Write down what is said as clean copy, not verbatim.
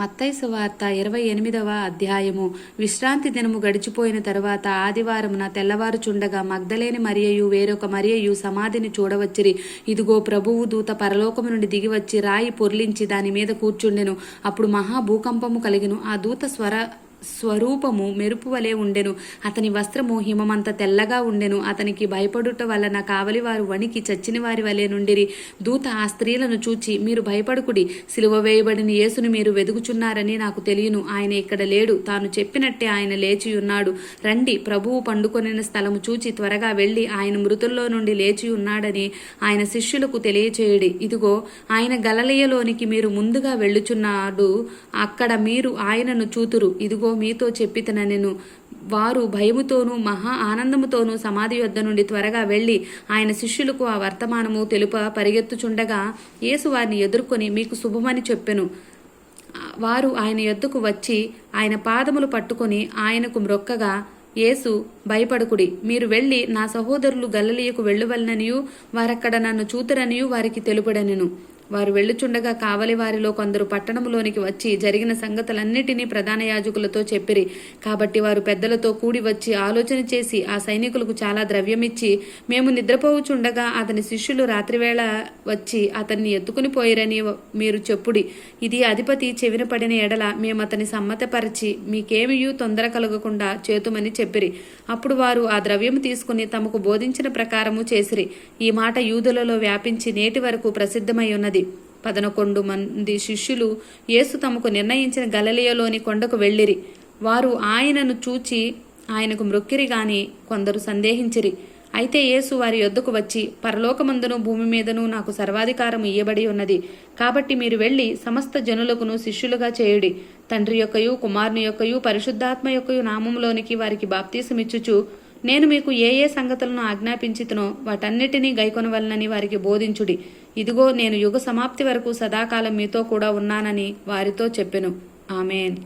మత్తయి సువార్త 28వ అధ్యాయము. విశ్రాంతి దినము గడిచిపోయిన తరువాత ఆదివారమున తెల్లవారుచుండగా మగ్దలేని మరియయు వేరొక మరియయు సమాధిని చూడవచ్చిరి. ఇదిగో, ప్రభువు దూత పరలోకము నుండి దిగివచ్చి రాయి పొర్లించి దాని మీద కూర్చుండెను. అప్పుడు మహా భూకంపము కలిగెను. ఆ దూత స్వరూపము మెరుపు వలె ఉండెను. అతని వస్త్రము హిమమంత తెల్లగా ఉండెను. అతనికి భయపడుట వలన కావలివారు వణికి చచ్చిన వారి వలె నుండిరి. దూత ఆ స్త్రీలను చూచి, మీరు భయపడుకుడి, సిలువ వేయబడిన యేసును మీరు వెదుకుచున్నారని నాకు తెలియను. ఆయన ఇక్కడ లేడు, తాను చెప్పినట్టే ఆయన లేచి ఉన్నాడు. రండి, ప్రభువు పండుకొనిన స్థలము చూచి త్వరగా వెళ్ళి ఆయన మృతుల్లో నుండి లేచి ఉన్నాడని ఆయన శిష్యులకు తెలియచేయుడి. ఇదిగో, ఆయన గలిలయలోనికి మీరు ముందుగా వెళ్ళుచున్నాడు, అక్కడ మీరు ఆయనను చూతురు. ఇదిగో, మీతో చెప్పితనెను. వారు భయముతోనూ మహా ఆనందముతోనూ సమాధి యొద్ద నుండి త్వరగా వెళ్ళి ఆయన శిష్యులకు ఆ వర్తమానము తెలుప పరిగెత్తుచుండగా యేసు వారిని ఎదుర్కొని, మీకు శుభమని చెప్పెను. వారు ఆయన యొద్దకు వచ్చి ఆయన పాదములు పట్టుకొని ఆయనకు మ్రొక్కగా, యేసు, భయపడకుడి, మీరు వెళ్ళి నా సహోదరులు గలిలయకు వెళ్ళువలననియు వారక్కడ నన్ను చూతురనియు వారికి తెలుపడనెను. వారు వెళ్ళుచుండగా కావలి వారిలో కొందరు పట్టణములోనికి వచ్చి జరిగిన సంగతులన్నిటినీ ప్రధాన యాజకులతో చెప్పిరి. కాబట్టి వారు పెద్దలతో కూడి వచ్చి ఆలోచన చేసి ఆ సైనికులకు చాలా ద్రవ్యమిచ్చి, మేము నిద్రపోవుచుండగా అతని శిష్యులు రాత్రివేళ వచ్చి అతన్ని ఎత్తుకుని పోయిరని మీరు చెప్పుడి. ఇది అధిపతి చెవిన పడిన ఎడల మేము అతని సమ్మతపరిచి మీకేమియూ తొందర కలగకుండా చేతుమని చెప్పిరి. అప్పుడు వారు ఆ ద్రవ్యము తీసుకుని తమకు బోధించిన ప్రకారము చేసిరి. ఈ మాట యూదులలో వ్యాపించి నేటి వరకు ప్రసిద్ధమై ఉన్నది. 11 మంది శిష్యులు యేసు తమకు నిర్ణయించిన గలిలయలోని కొండకు వెళ్ళిరి. వారు ఆయనను చూచి ఆయనకు మ్రొక్కిరి గాని కొందరు సందేహించిరి. అయితే యేసు వారి యొద్దకు వచ్చి, పరలోకమందును భూమి మీదను నాకు సర్వాధికారం ఇయ్యబడి ఉన్నది. కాబట్టి మీరు వెళ్ళి సమస్త జనులకును శిష్యులుగా చేయుడి. తండ్రి యొక్కయు కుమారుని యొక్కయు పరిశుద్ధాత్మ యొక్కయు నామములోనికి వారికి బాప్తీసమిచ్చుచు, నేను మీకు ఏ ఏ సంగతులను ఆజ్ఞాపించితునో వాటన్నిటినీ గైకొనవలనని వారికి బోధించుడి. ఇదిగో, నేను యుగ సమాప్తి వరకు సదాకాలం మీతో కూడా ఉన్నానని వారితో చెప్పెను. ఆమేన్.